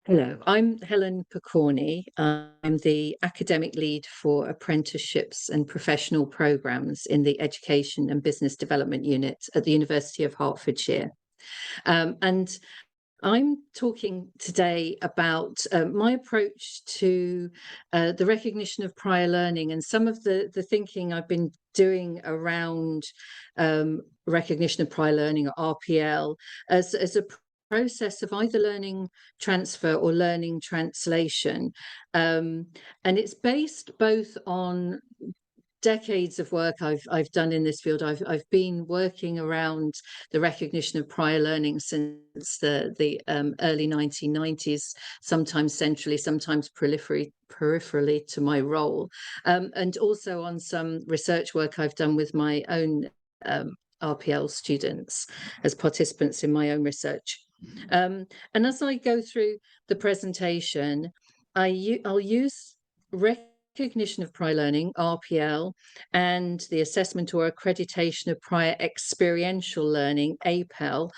Hello, I'm Helen Pokorny. I'm the academic lead for apprenticeships and professional programs in the Education and Business Development Unit at the University of Hertfordshire. And I'm talking today about my approach to the recognition of prior learning and some of the thinking I've been doing around recognition of prior learning, or RPL, as a process of either learning transfer or learning translation. And it's based both on decades of work I've done in this field. I've been working around the recognition of prior learning since the early 1990s, sometimes centrally, sometimes peripherally to my role, and also on some research work I've done with my own RPL students as participants in my own research. And as I go through the presentation, I'll use recognition of prior learning, RPL, and the assessment or accreditation of prior experiential learning, APEL,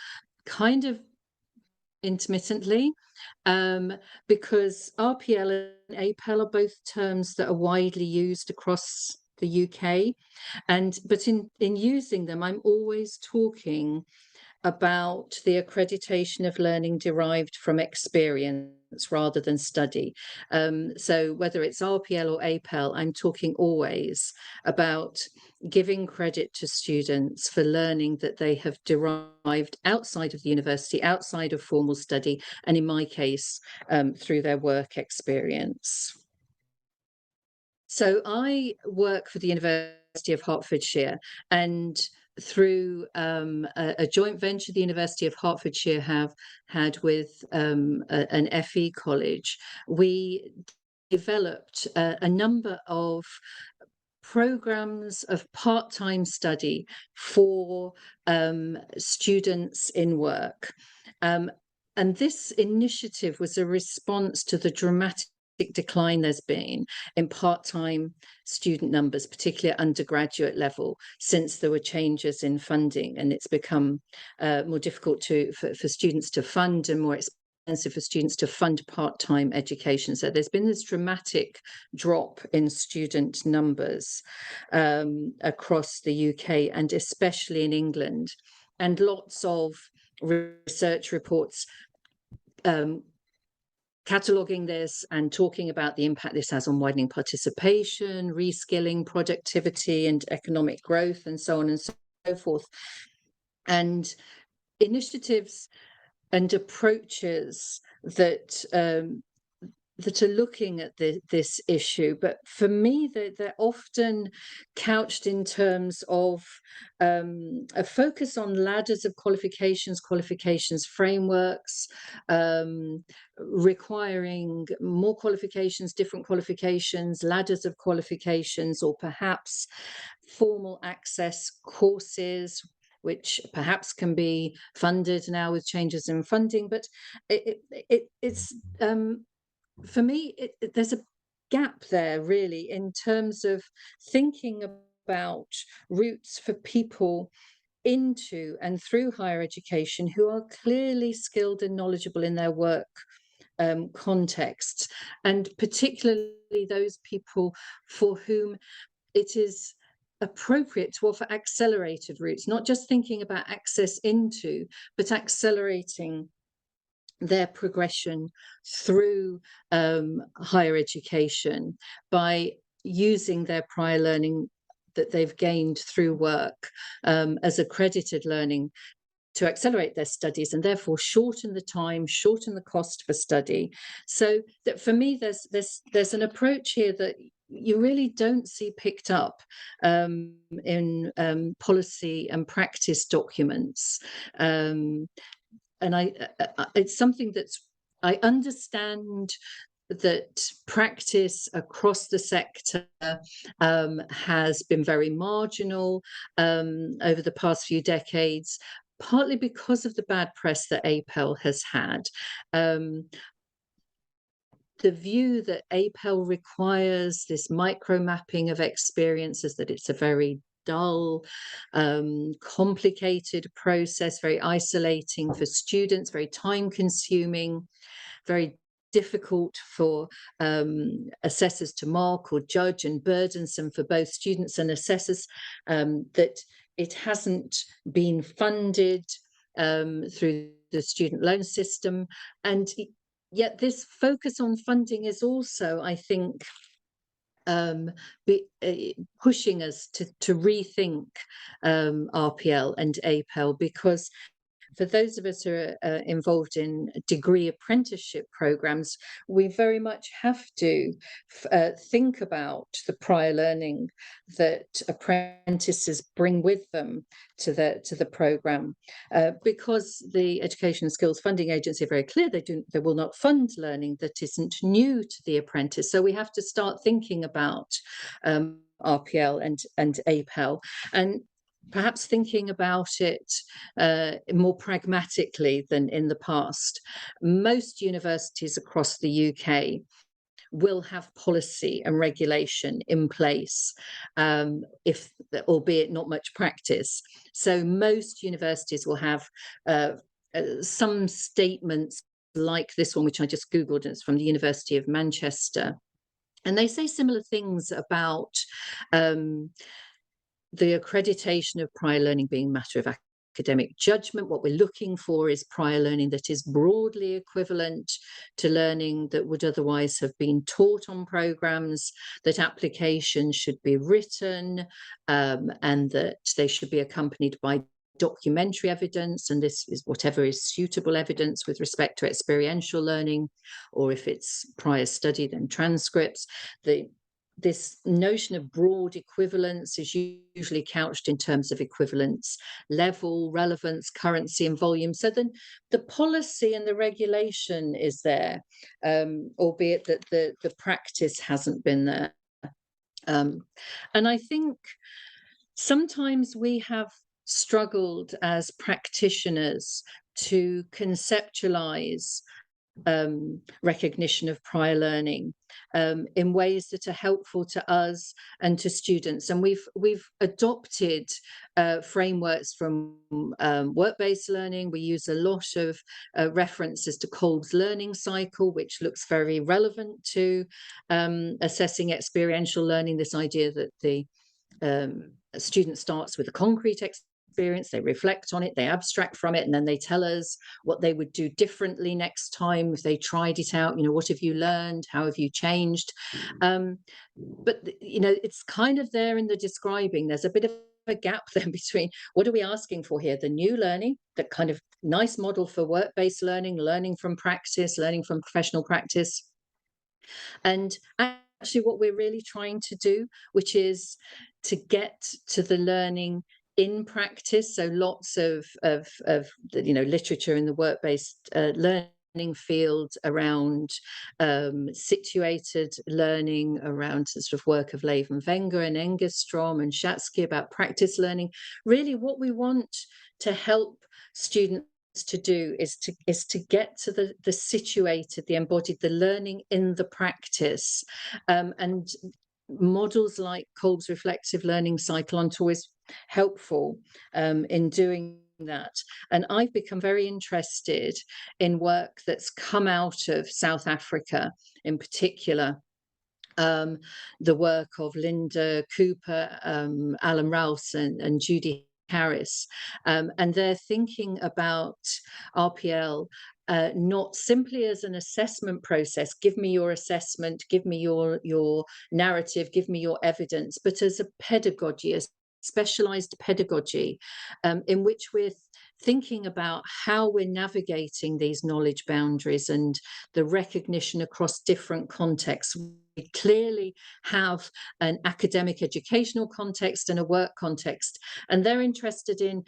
kind of intermittently, because RPL and APEL are both terms that are widely used across the UK. But in using them, I'm always talking about the accreditation of learning derived from experience rather than study. So whether it's RPL or APEL, I'm talking always about giving credit to students for learning that they have derived outside of the university, outside of formal study, and in my case, through their work experience. So I work for the University of Hertfordshire, and through a joint venture the University of Hertfordshire have had with an FE college, we developed a number of programs of part-time study for students in work. And this initiative was a response to the dramatic decline there's been in part-time student numbers, particularly at undergraduate level, since there were changes in funding, and it's become more difficult for students to fund and more expensive for students to fund part-time education. So there's been this dramatic drop in student numbers across the UK and especially in England, and lots of research reports cataloguing this and talking about the impact this has on widening participation, reskilling, productivity, and economic growth, and so on and so forth. And initiatives and approaches that that are looking at this issue, but for me, they're often couched in terms of a focus on ladders of qualifications frameworks, requiring more qualifications, different qualifications, ladders of qualifications, or perhaps formal access courses, which perhaps can be funded now with changes in funding. But it's for me, there's a gap there, really, in terms of thinking about routes for people into and through higher education who are clearly skilled and knowledgeable in their work contexts, and particularly those people for whom it is appropriate to offer accelerated routes, not just thinking about access into, but accelerating their progression through higher education by using their prior learning that they've gained through work as accredited learning to accelerate their studies and therefore shorten the time, shorten the cost for study. So that for me, there's an approach here that you really don't see picked up in policy and practice documents. And it's something that's, I understand that practice across the sector has been very marginal over the past few decades, partly because of the bad press that APEL has had. The view that APEL requires this micro mapping of experiences, that it's a very dull, complicated process, very isolating for students, very time consuming, very difficult for assessors to mark or judge, and burdensome for both students and assessors, that it hasn't been funded through the student loan system. And yet this focus on funding is also, I think, pushing us to rethink RPL and APEL, because for those of us who are involved in degree apprenticeship programs, we very much have to think about the prior learning that apprentices bring with them to the program, because the Education and Skills Funding Agency are very clear they will not fund learning that isn't new to the apprentice. So we have to start thinking about RPL and APEL, and perhaps thinking about it more pragmatically than in the past. Most universities across the UK will have policy and regulation in place, if albeit not much practice. So most universities will have some statements like this one, which I just Googled, and it's from the University of Manchester. And they say similar things about the accreditation of prior learning being a matter of academic judgment. What we're looking for is prior learning that is broadly equivalent to learning that would otherwise have been taught on programs, that applications should be written, and that they should be accompanied by documentary evidence, and this is whatever is suitable evidence with respect to experiential learning, or if it's prior study, then transcripts. This notion of broad equivalence is usually couched in terms of equivalence level, relevance, currency, and volume. So then the policy and the regulation is there, albeit that the practice hasn't been there. And I think sometimes we have struggled as practitioners to conceptualize recognition of prior learning in ways that are helpful to us and to students. And we've adopted frameworks from work-based learning. We use a lot of references to Kolb's learning cycle, which looks very relevant to assessing experiential learning. This idea that the student starts with a concrete experience, they reflect on it, they abstract from it, and then they tell us what they would do differently next time if they tried it out. What have you learned? How have you changed? But it's kind of there in the describing. There's a bit of a gap then between what are we asking for here? The new learning, that kind of nice model for work-based learning, learning from practice, learning from professional practice, and actually what we're really trying to do, which is to get to the learning in practice. So lots of literature in the work-based learning field around situated learning, around sort of work of Leven Wenger and Engerstrom and Shatsky about practice learning. Really what we want to help students to do is to get to the situated, the embodied, the learning in the practice, and models like Kolb's reflexive learning cycle aren't always helpful in doing that. And I've become very interested in work that's come out of South Africa, in particular the work of Linda Cooper, Alan Rouse, and Judy Harris, and they're thinking about RPL not simply as an assessment process, give me your assessment, give me your narrative, give me your evidence, but as a pedagogy, a specialized pedagogy, in which we're thinking about how we're navigating these knowledge boundaries and the recognition across different contexts. We clearly have an academic educational context and a work context, and they're interested in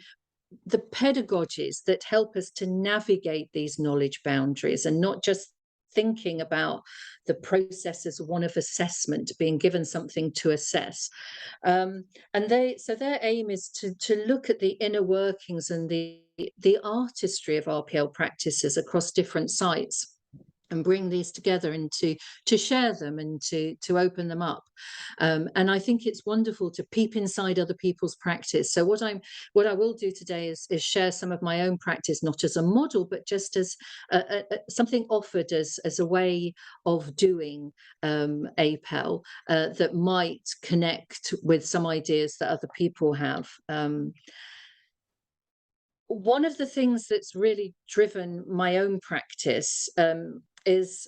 the pedagogies that help us to navigate these knowledge boundaries, and not just thinking about the process as one of assessment, being given something to assess. And their aim is to look at the inner workings and the artistry of RPL practices across different sites. and bring these together and to share them and to open them up. And I think it's wonderful to peep inside other people's practice. So what I will do today is share some of my own practice, not as a model, but just as something offered as a way of doing APEL that might connect with some ideas that other people have. One of the things that's really driven my own practice is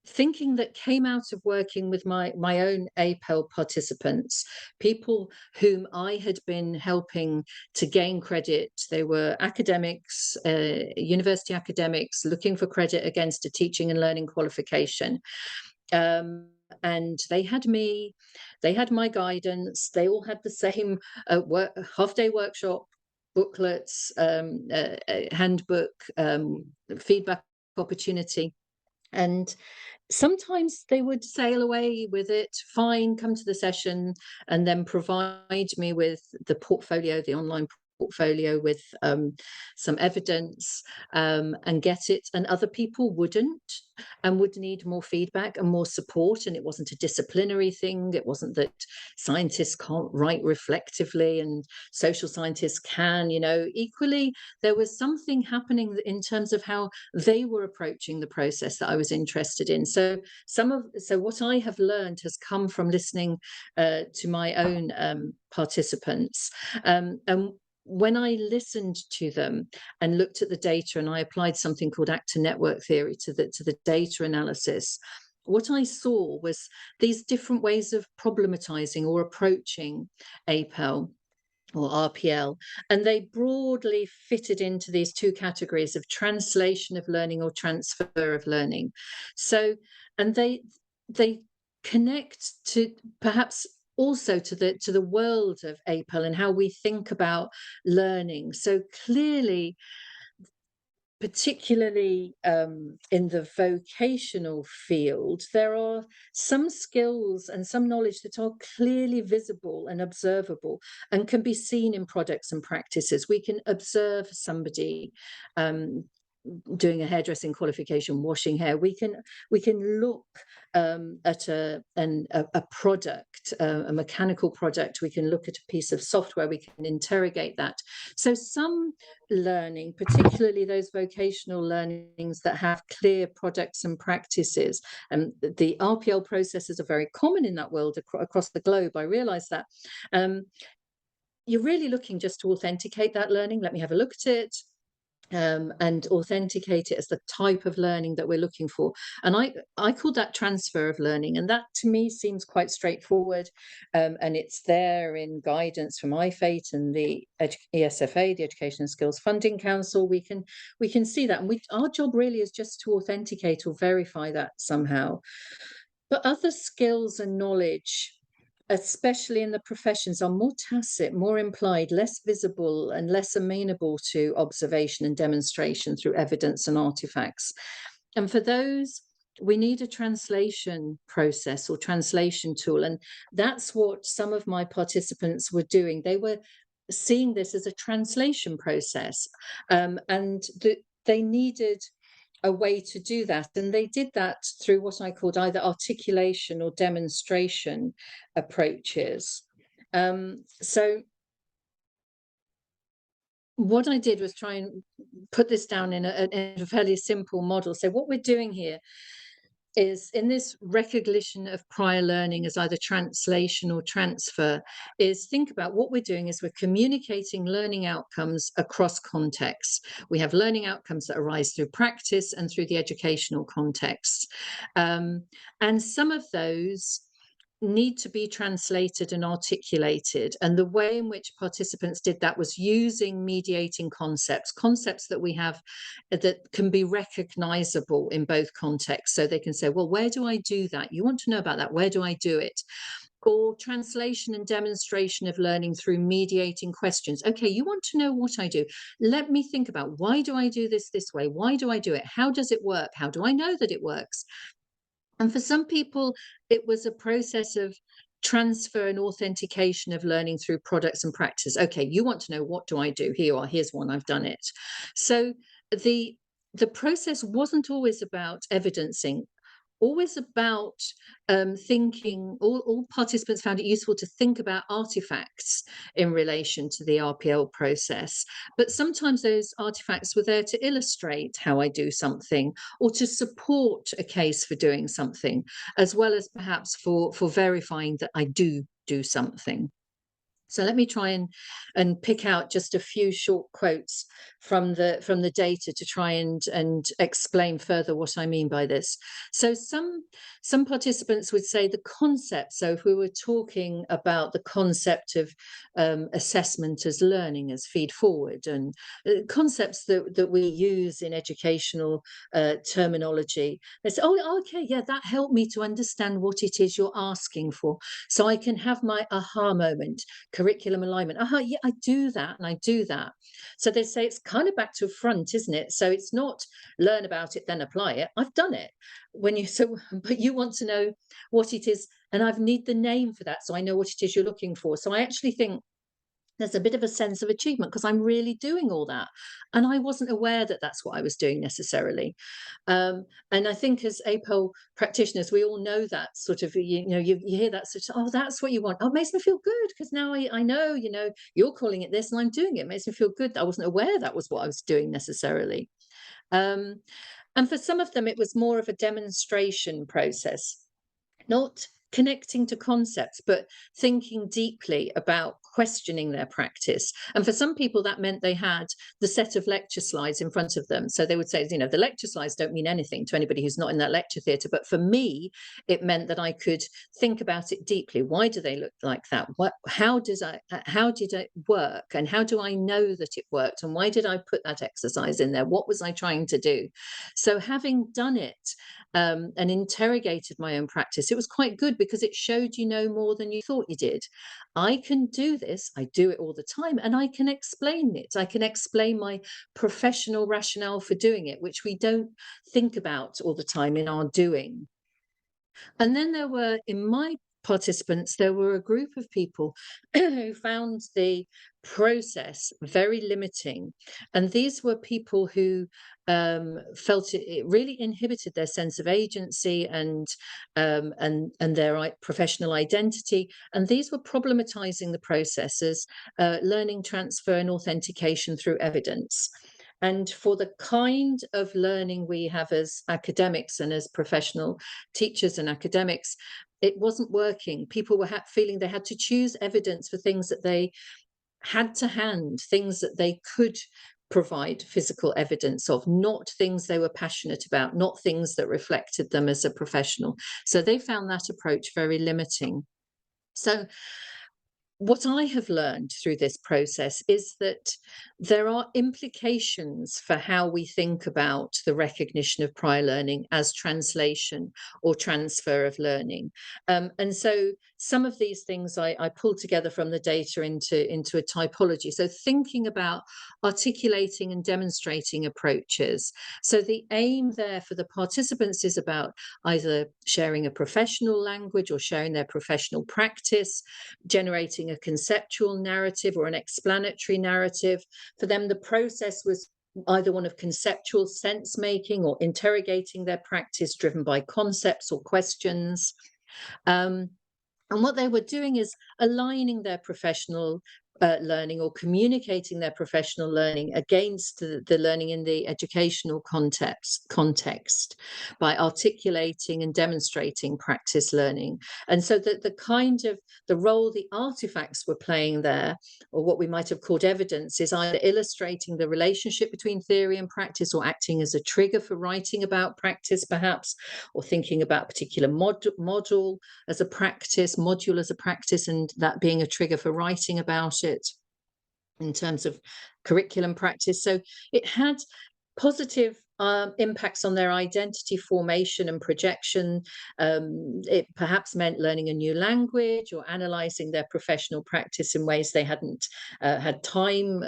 thinking that came out of working with my own APEL participants, people whom I had been helping to gain credit. They were academics, university academics looking for credit against a teaching and learning qualification. And they had me, they had my guidance, they all had the same half-day workshop, booklets, handbook, feedback opportunity. And sometimes they would sail away with it, fine, come to the session, and then provide me with the portfolio, the online portfolio with some evidence, and get it. And other people wouldn't, and would need more feedback and more support. And it wasn't a disciplinary thing. It wasn't that scientists can't write reflectively and social scientists can, equally, there was something happening in terms of how they were approaching the process that I was interested in. So what I have learned has come from listening to my own participants. And when I listened to them and looked at the data, and I applied something called actor network theory to the data analysis, what I saw was these different ways of problematizing or approaching APEL or RPL, and they broadly fitted into these two categories of translation of learning or transfer of learning. So, and they connect to perhaps also to the world of APEL and how we think about learning. So clearly, particularly in the vocational field, there are some skills and some knowledge that are clearly visible and observable and can be seen in products and practices. We can observe somebody doing a hairdressing qualification, washing hair. We can look at a product, a mechanical product. We can look at a piece of software. We can interrogate that. So some learning, particularly those vocational learnings that have clear products and practices, and the RPL processes are very common in that world across the globe. I realize that. You're really looking just to authenticate that learning. Let me have a look at it. And authenticate it as the type of learning that we're looking for. And I call that transfer of learning. And that to me seems quite straightforward. And it's there in guidance from IFATE and the ESFA, the Education and Skills Funding Council. We can see that. And our job really is just to authenticate or verify that somehow. But other skills and knowledge, especially in the professions, are more tacit, more implied, less visible, and less amenable to observation and demonstration through evidence and artifacts. And for those, we need a translation process or translation tool. And that's what some of my participants were doing. They were seeing this as a translation process, and they needed a way to do that. And they did that through what I called either articulation or demonstration approaches. So what I did was try and put this down in a fairly simple model. So what we're doing here is, in this recognition of prior learning as either translation or transfer, is think about what we're doing is we're communicating learning outcomes across contexts. We have learning outcomes that arise through practice and through the educational context. And some of those need to be translated and articulated. And the way in which participants did that was using mediating concepts that we have that can be recognizable in both contexts. So they can say, well, where do I do that? You want to know about that? Where do I do it? Or translation and demonstration of learning through mediating questions. Okay, you want to know what I do. Let me think about, why do I do this way? Why do I do it? How does it work? How do I know that it works? And for some people, it was a process of transfer and authentication of learning through products and practice. Okay, you want to know, what do I do? Here's one, I've done it. So the the process wasn't always about evidencing, always about thinking. All participants found it useful to think about artifacts in relation to the RPL process, but sometimes those artifacts were there to illustrate how I do something, or to support a case for doing something, as well as perhaps for verifying that I do something. So let me try and pick out just a few short quotes from the data to try and explain further what I mean by this. So some participants would say the concept. So if we were talking about the concept of assessment as learning, as feed forward, and concepts that we use in educational terminology, they say, oh, okay, yeah, that helped me to understand what it is you're asking for, so I can have my aha moment. Curriculum alignment. Yeah, I do that and I do that. So they say it's kind of back to front, isn't it? So it's not learn about it, then apply it. I've done it. But you want to know what it is, and I need the name for that, so I know what it is you're looking for. So I actually think there's a bit of a sense of achievement because I'm really doing all that, and I wasn't aware that that's what I was doing necessarily. And I think as APOL practitioners, we all know that sort of, you hear that sort of, oh, that's what you want. Oh, it makes me feel good because now I know, you're calling it this and I'm doing it. It makes me feel good. I wasn't aware that was what I was doing necessarily. And for some of them, it was more of a demonstration process, not connecting to concepts, but thinking deeply about questioning their practice. And for some people, that meant they had the set of lecture slides in front of them. So they would say, the lecture slides don't mean anything to anybody who's not in that lecture theatre. But for me, it meant that I could think about it deeply. Why do they look like that? How did it work? And how do I know that it worked? And why did I put that exercise in there? What was I trying to do? So having done it, and interrogated my own practice, it was quite good because it showed you know more than you thought you did. I can do this, I do it all the time, and I can explain it. I can explain my professional rationale for doing it, which we don't think about all the time in our doing. And then in my participants, there were a group of people who found the process very limiting. And these were people who felt it really inhibited their sense of agency and their professional identity. And these were problematizing the process as learning, transfer, and authentication through evidence. And for the kind of learning we have as academics and as professional teachers and academics, it wasn't working. People were feeling they had to choose evidence for things that they had to hand, things that they could provide physical evidence of, not things they were passionate about, not things that reflected them as a professional. So they found that approach very limiting. So what I have learned through this process is that there are implications for how we think about the recognition of prior learning as translation or transfer of learning. And so some of these things I pulled together from the data into a typology. So thinking about articulating and demonstrating approaches. So the aim there for the participants is about either sharing a professional language or sharing their professional practice, generating a conceptual narrative or an explanatory narrative. For them, the process was either one of conceptual sense making or interrogating their practice driven by concepts or questions. And what they were doing is aligning their professional learning or communicating their professional learning against the learning in the educational context by articulating and demonstrating practice learning. And so that the role the artifacts were playing there, or what we might have called evidence, is either illustrating the relationship between theory and practice, or acting as a trigger for writing about practice, perhaps, or thinking about a particular module as a practice, module as a practice, and that being a trigger for writing about it in terms of curriculum practice. So it had positive impacts on their identity formation and projection. It perhaps meant learning a new language or analysing their professional practice in ways they hadn't had time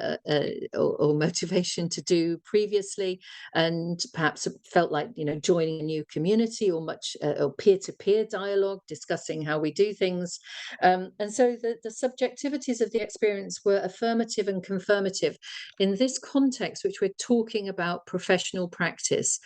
or motivation to do previously, and perhaps felt like joining a new community or or peer-to-peer dialogue, discussing how we do things. And so the subjectivities of the experience were affirmative and confirmative in this context, which we're talking about professional practice,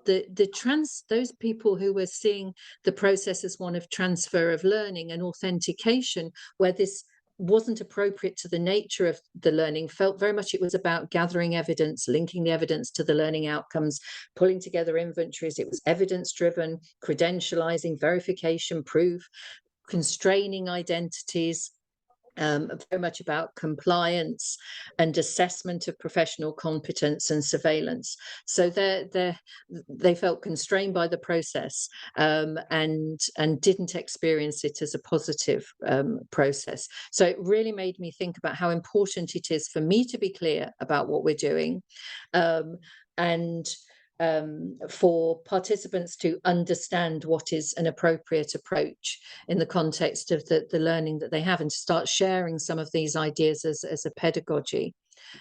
those people who were seeing the process as one of transfer of learning and authentication, where this wasn't appropriate to the nature of the learning, felt very much it was about gathering evidence, linking the evidence to the learning outcomes, pulling together inventories. It was evidence driven, credentializing, verification, proof, constraining identities. Very much about compliance and assessment of professional competence and surveillance. So they felt constrained by the process, and didn't experience it as a positive process. So it really made me think about how important it is for me to be clear about what we're doing, and for participants to understand what is an appropriate approach in the context of the learning that they have, and to start sharing some of these ideas as a pedagogy.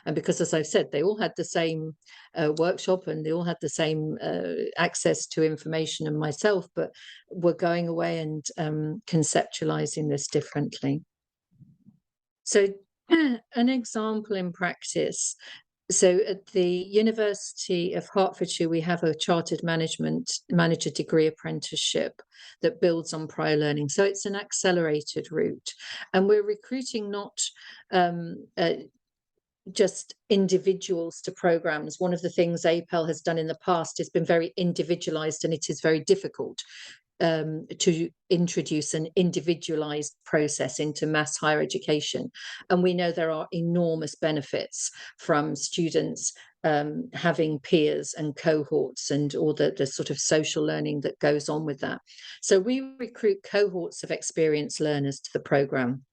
And because, as I've said, they all had the same workshop, and they all had the same access to information and myself, but we're going away and conceptualizing this differently. So an example in practice. So at the University of Hertfordshire, we have a chartered manager degree apprenticeship that builds on prior learning. So it's an accelerated route, and we're recruiting not just individuals to programs. One of the things APEL has done in the past has been very individualized, and it is very difficult to introduce an individualized process into mass higher education. And we know there are enormous benefits from students having peers and cohorts and all the sort of social learning that goes on with that. So we recruit cohorts of experienced learners to the program.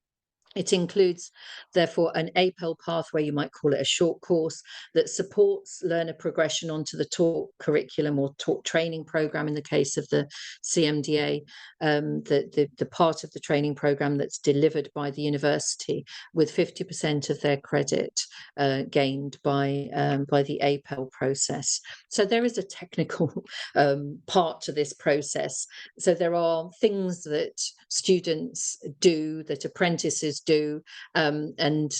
It includes, therefore, an APEL pathway, you might call it a short course, that supports learner progression onto the taught curriculum or taught training program in the case of the CMDA, the part of the training program that's delivered by the university, with 50% of their credit gained by the APEL process. So there is a technical part to this process. So there are things that students do, that apprentices do, and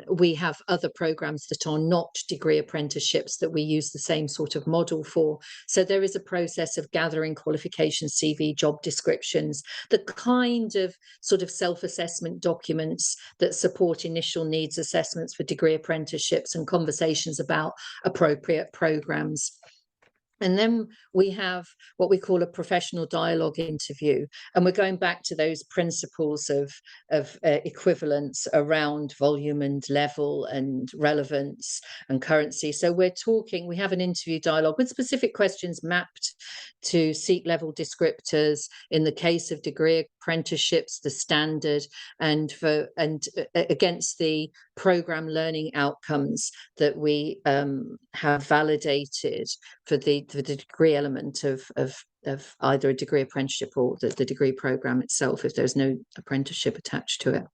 we have other programs that are not degree apprenticeships that we use the same sort of model for. So there is a process of gathering qualifications, CV, job descriptions, the kind of sort of self-assessment documents that support initial needs assessments for degree apprenticeships, and conversations about appropriate programs. And then we have what we call a professional dialogue interview. And we're going back to those principles of equivalence around volume and level and relevance and currency. So we have an interview dialogue with specific questions mapped to seat level descriptors. In the case of degree apprenticeships, the standard, and against the program learning outcomes that we have validated for the degree element of either a degree apprenticeship or the degree program itself, if there's no apprenticeship attached to it.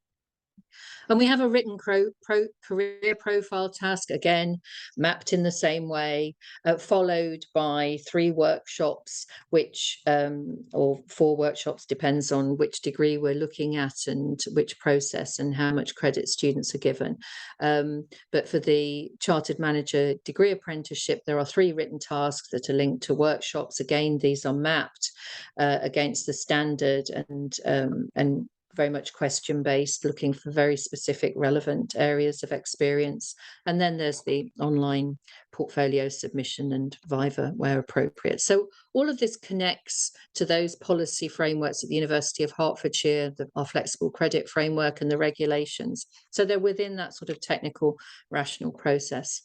And we have a written career profile task, again, mapped in the same way, followed by 3 workshops, or 4 workshops, depends on which degree we're looking at and which process and how much credit students are given. But for the Chartered Manager degree apprenticeship, there are 3 written tasks that are linked to workshops. Again, these are mapped against the standard and very much question-based, looking for very specific relevant areas of experience. And then there's the online portfolio submission and Viva where appropriate. So all of this connects to those policy frameworks at the University of Hertfordshire, our flexible credit framework and the regulations. So they're within that sort of technical, rational process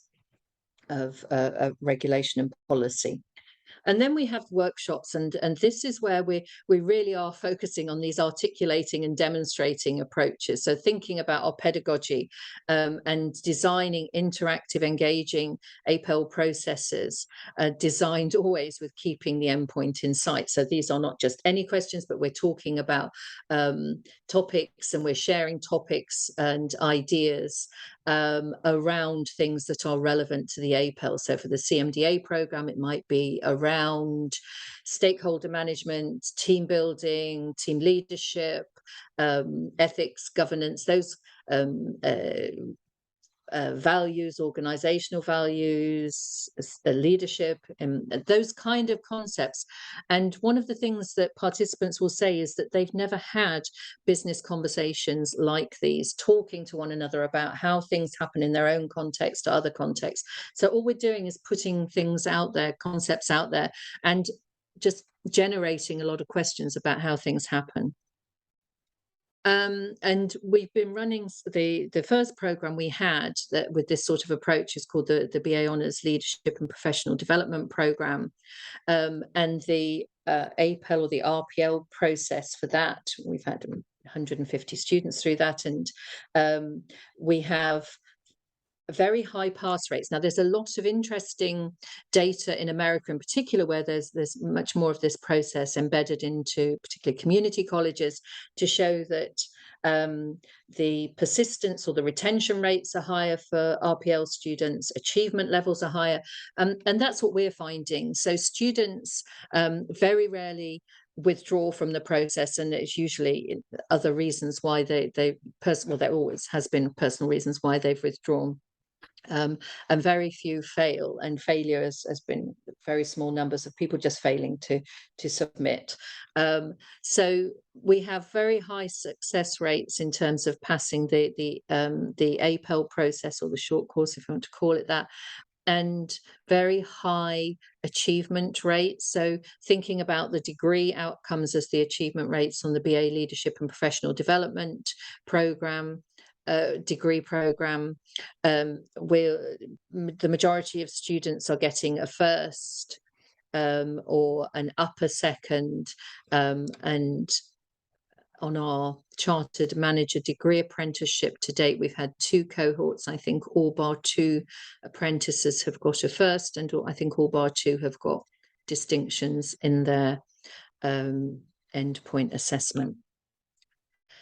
of regulation and policy. And then we have workshops, and this is where we really are focusing on these articulating and demonstrating approaches. So thinking about our pedagogy and designing interactive, engaging APEL processes, designed always with keeping the endpoint in sight. So these are not just any questions, but we're talking about topics, and we're sharing topics and ideas around things that are relevant to the APEL. So for the CMDA program, it might be around stakeholder management, team building, team leadership, ethics, governance, those values, organizational values, leadership, and those kind of concepts. And one of the things that participants will say is that they've never had business conversations like these, talking to one another about how things happen in their own context or other contexts. So all we're doing is putting things out there, concepts out there, and just generating a lot of questions about how things happen. And we've been running the first program we had that with this sort of approach is called the BA Honours Leadership and Professional Development Program, and the APEL or the RPL process for that. We've had 150 students through that, and we have very high pass rates. Now, there's a lot of interesting data in America in particular, where there's much more of this process embedded into particularly community colleges, to show that the persistence or the retention rates are higher for RPL students, achievement levels are higher, and that's what we're finding. So students very rarely withdraw from the process, and it's usually other reasons why there always has been personal reasons why they've withdrawn. And very few fail, and failure has been very small numbers of people just failing to submit. So we have very high success rates in terms of passing the APEL process, or the short course, if you want to call it that, and very high achievement rates. So thinking about the degree outcomes as the achievement rates on the BA Leadership and Professional Development program, degree program, where the majority of students are getting a first or an upper second, and on our chartered manager degree apprenticeship to date, we've had 2 cohorts. I think all bar 2 apprentices have got a first, and I think all bar 2 have got distinctions in their endpoint assessment.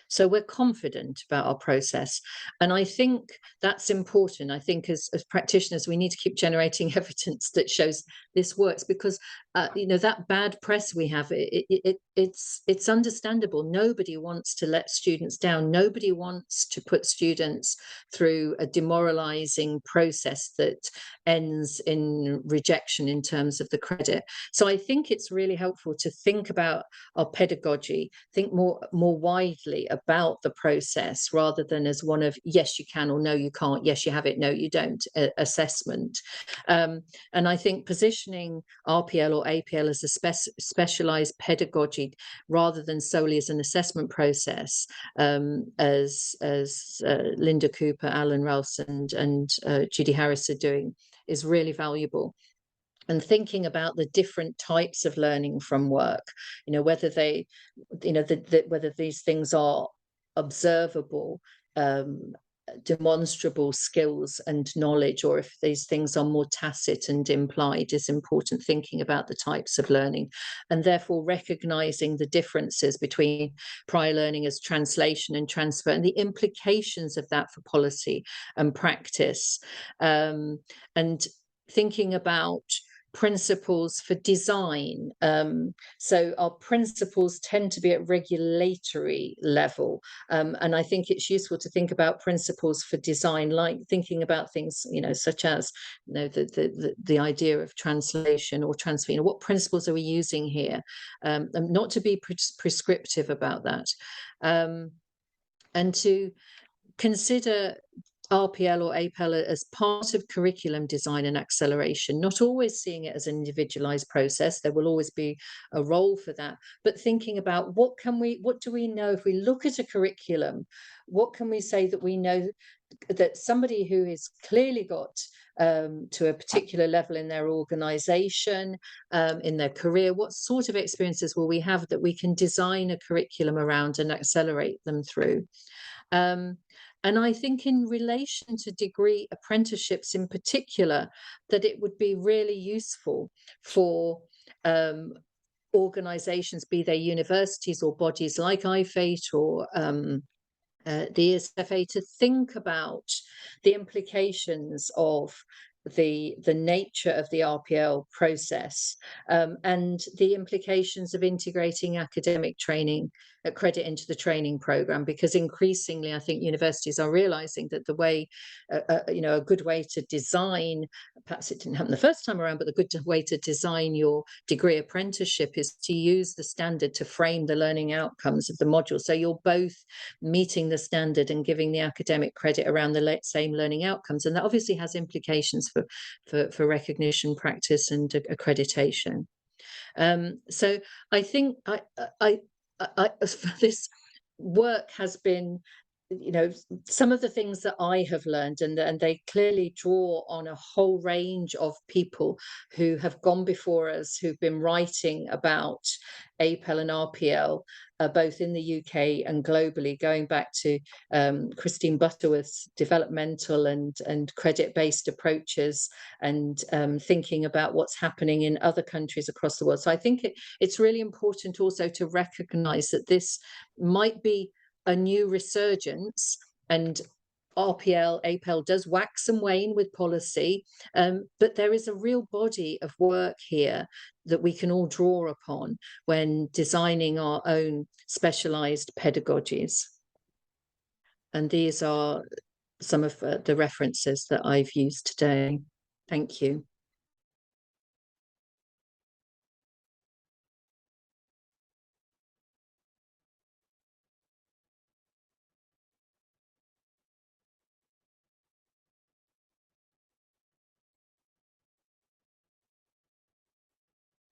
So we're confident about our process. And I think that's important. I think as practitioners, we need to keep generating evidence that shows this works, because, that bad press we have, it's understandable. Nobody wants to let students down. Nobody wants to put students through a demoralizing process that ends in rejection in terms of the credit. So I think it's really helpful to think about our pedagogy, think more widely about the process, rather than as one of yes you can or no you can't, yes you have it, no you don't assessment. And I think positioning RPL or APL as a specialized pedagogy rather than solely as an assessment process, as Linda Cooper, Alan Rouse and Judy Harris are doing, is really valuable. And thinking about the different types of learning from work, whether they, whether these things are observable, demonstrable skills and knowledge, or if these things are more tacit and implied, is important. Thinking about the types of learning, and therefore recognizing the differences between prior learning as translation and transfer, and the implications of that for policy and practice, and thinking about principles for design. So our principles tend to be at regulatory level, and I think it's useful to think about principles for design, like thinking about things, such as the idea of translation or transfer. What principles are we using here? And not to be prescriptive about that, and to consider RPL or APEL as part of curriculum design and acceleration, not always seeing it as an individualized process. There will always be a role for that, but thinking about what do we know if we look at a curriculum, what can we say that we know that somebody who is clearly got to a particular level in their organization, in their career, what sort of experiences will we have that we can design a curriculum around and accelerate them through. And I think in relation to degree apprenticeships in particular, that it would be really useful for organisations, be they universities or bodies like IFATE or the ESFA, to think about the implications of the nature of the RPL process, and the implications of integrating academic training credit into the training program, because increasingly I think universities are realizing that the way, a good way to design, perhaps it didn't happen the first time around, but the good way to design your degree apprenticeship is to use the standard to frame the learning outcomes of the module. So you're both meeting the standard and giving the academic credit around the same learning outcomes. And that obviously has implications for recognition, practice, and accreditation. So I think this work has been, some of the things that I have learned, and they clearly draw on a whole range of people who have gone before us, who've been writing about APEL and RPL, both in the UK and globally, going back to Christine Butterworth's developmental and credit-based approaches, and thinking about what's happening in other countries across the world. So I think it's really important also to recognise that this might be a new resurgence, and RPL, APEL does wax and wane with policy, but there is a real body of work here that we can all draw upon when designing our own specialised pedagogies. And these are some of the references that I've used today. Thank you.